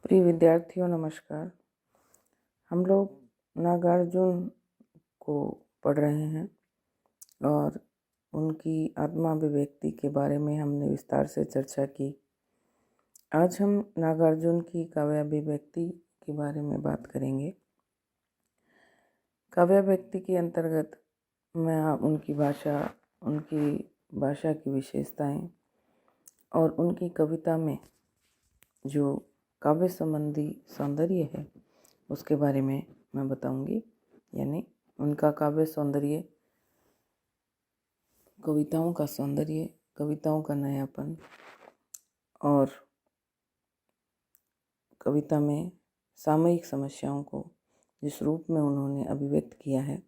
प्रिय विद्यार्थियों नमस्कार। हम लोग नागार्जुन को पढ़ रहे हैं और उनकी आत्मा अभिव्यक्ति के बारे में हमने विस्तार से चर्चा की। आज हम नागार्जुन की काव्य अभिव्यक्ति के बारे में बात करेंगे। काव्य अभिव्यक्ति के अंतर्गत मैं उनकी भाषा की विशेषताएं और उनकी कविता में जो काव्य संबंधी सौंदर्य है उसके बारे में मैं बताऊंगी। यानी उनका काव्य सौंदर्य, कविताओं का सौंदर्य, कविताओं का नयापन और कविता में सामयिक समस्याओं को जिस रूप में उन्होंने अभिव्यक्त किया है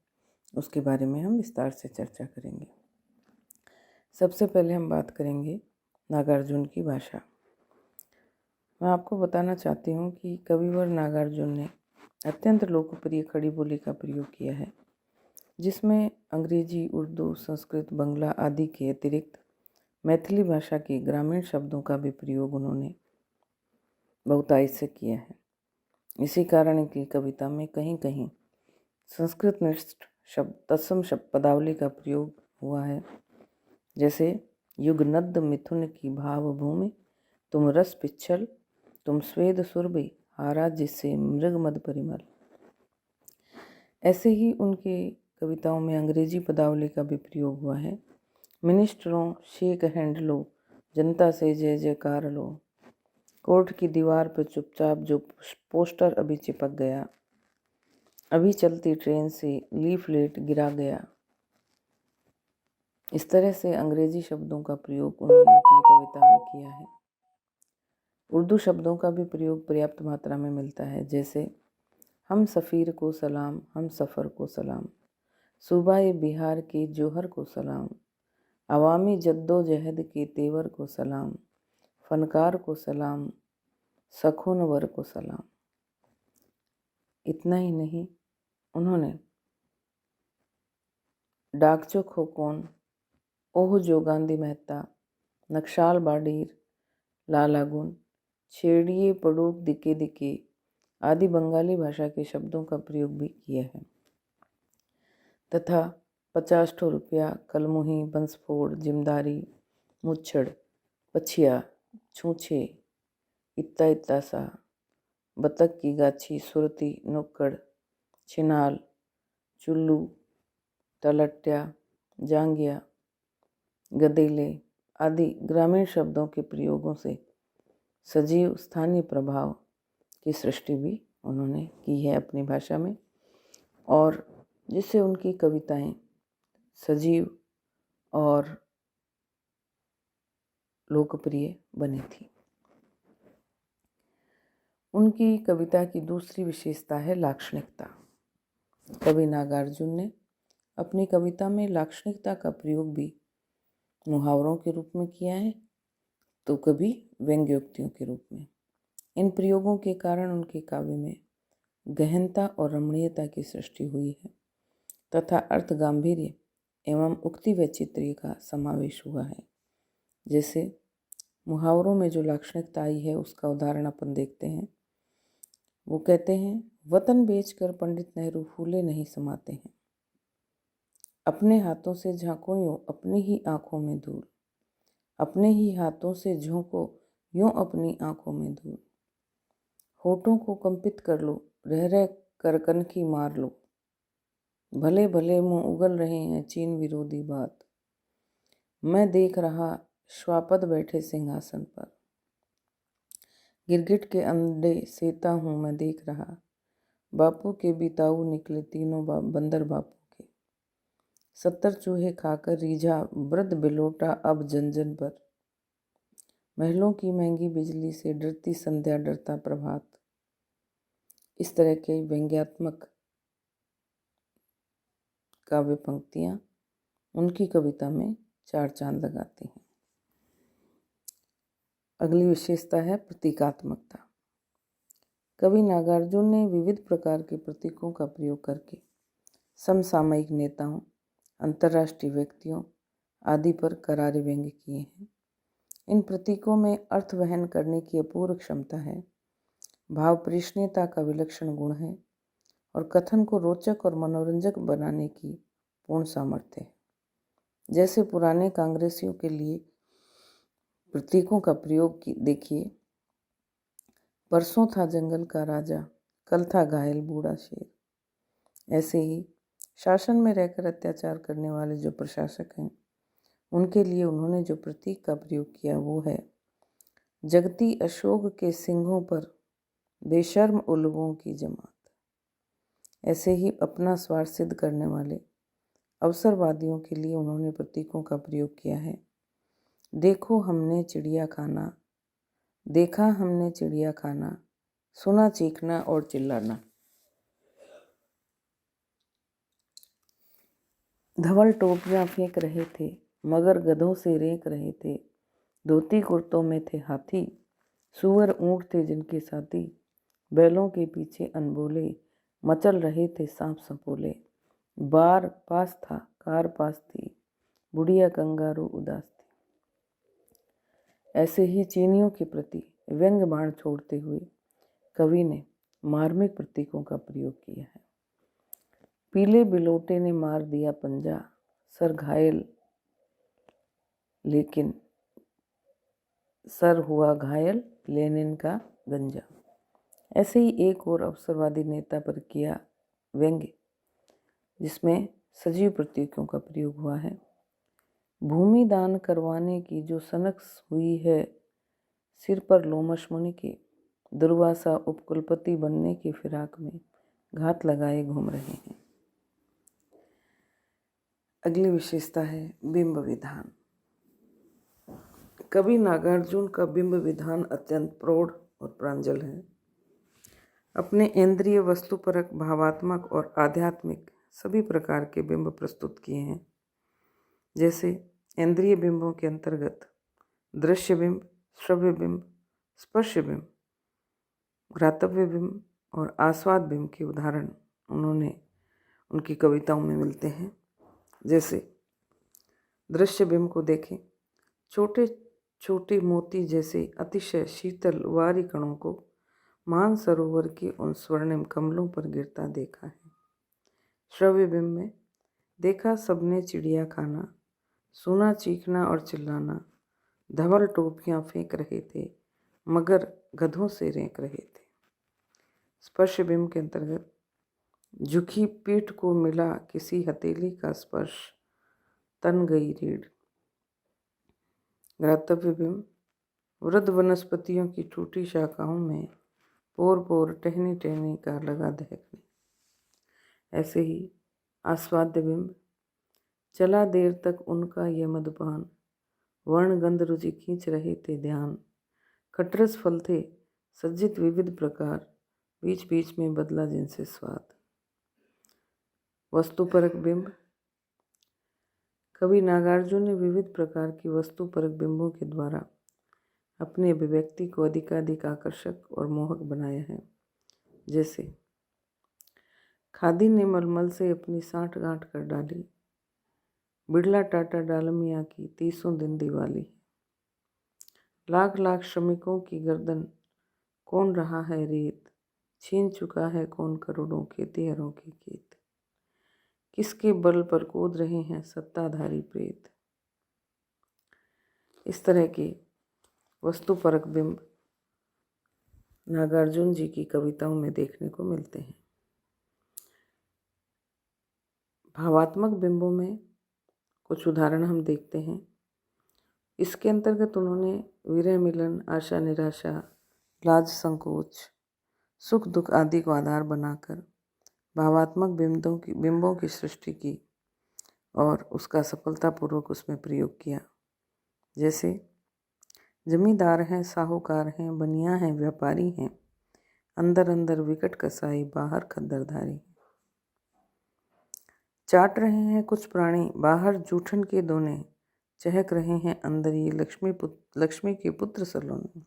उसके बारे में हम विस्तार से चर्चा करेंगे। सबसे पहले हम बात करेंगे नागार्जुन की भाषा। मैं आपको बताना चाहती हूँ कि कविवर नागार्जुन ने अत्यंत लोकप्रिय खड़ी बोली का प्रयोग किया है, जिसमें अंग्रेजी, उर्दू, संस्कृत, बंगला आदि के अतिरिक्त मैथिली भाषा के ग्रामीण शब्दों का भी प्रयोग उन्होंने बहुतायत से किया है। इसी कारण की कविता में कहीं कहीं संस्कृत निष्ठ तत्सम पदावली का प्रयोग हुआ है, जैसे युगनद्द मिथुन की भाव भूमि, तुम रस पिच्छल, तुम स्वेद सुरभि, हारा जिससे मृग मद परिमल। ऐसे ही उनके कविताओं में अंग्रेजी पदावली का भी प्रयोग हुआ है। मिनिस्टरों शेक हैंड लो, जनता से जय जयकार लो, कोर्ट की दीवार पर चुपचाप जो पोस्टर अभी चिपक गया, अभी चलती ट्रेन से लीफलेट गिरा गया। इस तरह से अंग्रेजी शब्दों का प्रयोग उन्होंने अपनी कविता में किया है। उर्दू शब्दों का भी प्रयोग पर्याप्त मात्रा में मिलता है, जैसे हम सफ़ीर को सलाम, हम सफ़र को सलाम, सूबाए बिहार के जौहर को सलाम, अवामी जद्दोजहद के तेवर को सलाम, फनकार को सलाम, सखोनवर को सलाम। इतना ही नहीं, उन्होंने डाकचो खोकोन, ओह जो गांधी मेहता, नक्शाल बाडीर, लालागुन, छेड़िए पड़ोक दिके दिके आदि बंगाली भाषा के शब्दों का प्रयोग भी किया है। तथा 50 रुपया, कलमुही, बंसफोड़, जिमदारी, मुच्छड़, पछिया, छूछे, इत्ता इत्ता सा, बतख की गाछी, सुरती, नुक्कड़, छिनाल, चुल्लू, तलट्या, जांगिया, गदेले आदि ग्रामीण शब्दों के प्रयोगों से सजीव स्थानीय प्रभाव की सृष्टि भी उन्होंने की है अपनी भाषा में, और जिससे उनकी कविताएं सजीव और लोकप्रिय बनी थी। उनकी कविता की दूसरी विशेषता है लाक्षणिकता। कवि नागार्जुन ने अपनी कविता में लाक्षणिकता का प्रयोग भी मुहावरों के रूप में किया है, तो कभी व्यंग्योक्तियों के रूप में। इन प्रयोगों के कारण उनके काव्य में गहनता और रमणीयता की सृष्टि हुई है तथा अर्थ गांभीर्य एवं उक्ति वैचित्र्य का समावेश हुआ है। जैसे मुहावरों में जो लाक्षणिकता आई है उसका उदाहरण अपन देखते हैं। वो कहते हैं, वतन बेचकर पंडित नेहरू फूले नहीं समाते हैं, अपने हाथों से झांको यूं अपनी ही आंखों में धूल, अपने ही हाथों से झोंको यूं अपनी आंखों में धूल, होठों को कंपित कर लो, रह रह कर कनखी मार लो, भले भले मुंह उगल रहे हैं चीन विरोधी बात, मैं देख रहा श्वापद बैठे सिंहासन पर, गिरगिट के अंडे सेता हूँ मैं देख रहा, बापू के बिताऊ निकले तीनों बंदर बापू के, 70 चूहे खाकर रीझा वृद्ध बिलोटा अब जन पर, महलों की महंगी बिजली से डरती संध्या डरता प्रभात। इस तरह के व्यंग्यात्मक काव्य पंक्तियां उनकी कविता में चार चांद लगाती हैं। अगली विशेषता है प्रतीकात्मकता। कवि नागार्जुन ने विविध प्रकार के प्रतीकों का प्रयोग करके समसामयिक नेताओं, अंतर्राष्ट्रीय व्यक्तियों आदि पर करारे व्यंग्य किए हैं। इन प्रतीकों में अर्थ वहन करने की अपूर्व क्षमता है, भाव प्रेषणीयता का विलक्षण गुण है और कथन को रोचक और मनोरंजक बनाने की पूर्ण सामर्थ्य है। जैसे पुराने कांग्रेसियों के लिए प्रतीकों का प्रयोग देखिए। परसों था जंगल का राजा, कल था घायल बूढ़ा शेर। ऐसे ही शासन में रहकर अत्याचार करने वाले जो प्रशासक हैं, उनके लिए उन्होंने जो प्रतीक का प्रयोग किया वो है जगती अशोक के सिंहों पर बेशर्म उल्लुओं की जमात। ऐसे ही अपना स्वार्थ सिद्ध करने वाले अवसरवादियों के लिए उन्होंने प्रतीकों का प्रयोग किया है। देखा हमने चिड़िया खाना, सुना चीखना और चिल्लाना। धवल टोपियां फेंक रहे थे, मगर गधों से रेंक रहे थे। धोती कुर्तों में थे हाथी, सुअर ऊंट थे जिनके साथी। बैलों के पीछे अनबोले मचल रहे थे सांप सपोले। बार पास था, कार पास थी, बुढ़िया कंगारू उदास थी। ऐसे ही चीनियों के प्रति व्यंग्य बाण छोड़ते हुए कवि ने मार्मिक प्रतीकों का प्रयोग किया है। पीले बिलोटे ने मार दिया पंजा, सर घायल लेकिन सर हुआ घायल लेनिन का गंजा। ऐसे ही एक और अवसरवादी नेता पर किया व्यंग्य, जिसमें सजीव प्रतीकों का प्रयोग हुआ है। भूमि दान करवाने की जो सनक हुई है, सिर पर लोमश मुनि के, दुर्वासा उपकुलपति बनने की फिराक में घात लगाए घूम रहे हैं। अगली विशेषता है बिंब विधान। कवि नागार्जुन का बिंब विधान अत्यंत प्रौढ़ और प्रांजल है। अपने इंद्रिय, वस्तुपरक, भावात्मक और आध्यात्मिक सभी प्रकार के बिंब प्रस्तुत किए हैं। जैसे इंद्रिय बिंबों के अंतर्गत दृश्य बिंब, श्रव्य बिंब, स्पर्श बिंब, घ्रातव्य बिंब और आस्वाद बिंब के उदाहरण उन्होंने उनकी कविताओं में मिलते हैं। जैसे दृश्य बिंब को देखें, छोटे छोटे मोती जैसे अतिशय शीतल वारी कणों को मानसरोवर के उन स्वर्णिम कमलों पर गिरता देखा है। श्रव्य बिंब में देखा सबने चिड़िया खाना, सुना चीखना और चिल्लाना। धवल टोपियां फेंक रहे थे, मगर गधों से रेंक रहे थे। स्पर्श बिंब के अंतर्गत झुकी पीठ को मिला किसी हथेली का स्पर्श, तन गई रीढ़। घ्रातव्य बिंब वृद्ध वनस्पतियों की टूटी शाखाओं में पोर पोर टहनी टहनी का लगा दहकने। ऐसे ही आस्वाद्य बिंब चला देर तक उनका ये मदपान, वर्ण गंध रुचि खींच रहे थे ध्यान। खटरस फल थे सज्जित विविध प्रकार, बीच बीच में बदला जिनसे स्वाद। वस्तुपरक बिंब कवि नागार्जुन ने विविध प्रकार की वस्तुपरक बिंबों के द्वारा अपनी अभिव्यक्ति को अधिकाधिक आकर्षक और मोहक बनाया है। जैसे खादी ने मलमल से अपनी साठ गांठ कर डाली, बिड़ला टाटा डालमिया की 30 दिन दिवाली। लाख लाख श्रमिकों की गर्दन कौन रहा है रेत, छीन चुका है कौन करोड़ों खेतिहरों के खेत। किसके बल पर कूद रहे हैं सत्ताधारी प्रेत। इस तरह के वस्तुपरक बिंब नागार्जुन जी की कविताओं में देखने को मिलते हैं। भावात्मक बिंबों में कुछ उदाहरण हम देखते हैं। इसके अंतर्गत उन्होंने विरह मिलन, आशा निराशा, लाज संकोच, सुख दुख आदि को आधार बनाकर भावात्मक बिंबों की सृष्टि की और उसका सफलतापूर्वक उसमें प्रयोग किया। जैसे जमींदार हैं, साहूकार हैं, बनिया हैं, व्यापारी हैं, अंदर अंदर विकट कसाई, बाहर खद्दरधारी। चाट रहे हैं कुछ प्राणी, बाहर जूठन के दोने, चहक रहे हैं अंदर ये लक्ष्मी के पुत्र सलोने।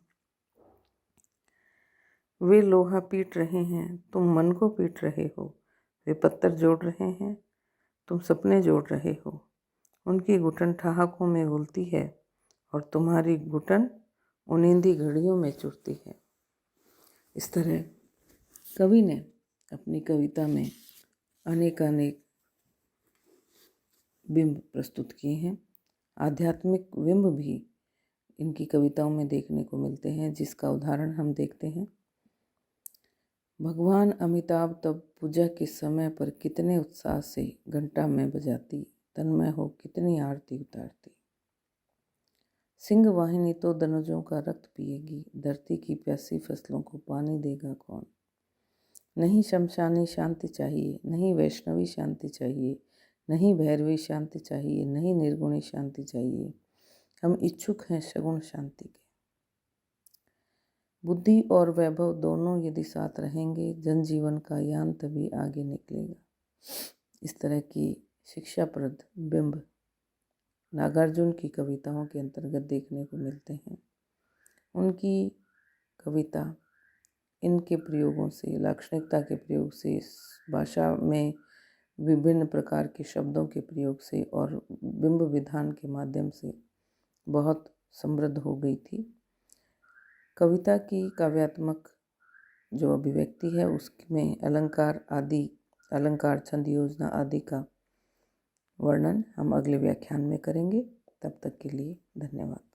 वे लोहा पीट रहे हैं, तुम मन को पीट रहे हो। वे पत्थर जोड़ रहे हैं, तुम सपने जोड़ रहे हो। उनकी घुटन ठहाकों में घुलती है और तुम्हारी घुटन उनींदी घड़ियों में चुरती है। इस तरह कवि ने अपनी कविता में अनेक बिंब प्रस्तुत किए हैं। आध्यात्मिक बिंब भी इनकी कविताओं में देखने को मिलते हैं, जिसका उदाहरण हम देखते हैं। भगवान अमिताभ तब पूजा के समय पर कितने उत्साह से घंटा में बजाती, तन्मय हो कितनी आरती उतारती। सिंह वाहिनी तो दनुजों का रक्त पिएगी, धरती की प्यासी फसलों को पानी देगा कौन। नहीं शमशानी शांति चाहिए, नहीं वैष्णवी शांति चाहिए, नहीं भैरवी शांति चाहिए, नहीं निर्गुणी शांति चाहिए। हम इच्छुक हैं सगुण शांति के। बुद्धि और वैभव दोनों यदि साथ रहेंगे, जनजीवन का यान तभी आगे निकलेगा। इस तरह की शिक्षाप्रद बिंब नागार्जुन की कविताओं के अंतर्गत देखने को मिलते हैं। उनकी कविता इनके प्रयोगों से, लाक्षणिकता के प्रयोग से, भाषा में विभिन्न प्रकार के शब्दों के प्रयोग से और बिंब विधान के माध्यम से बहुत समृद्ध हो गई थी। कविता की काव्यात्मक जो अभिव्यक्ति है उसमें अलंकार, छंद योजना आदि का वर्णन हम अगले व्याख्यान में करेंगे। तब तक के लिए धन्यवाद।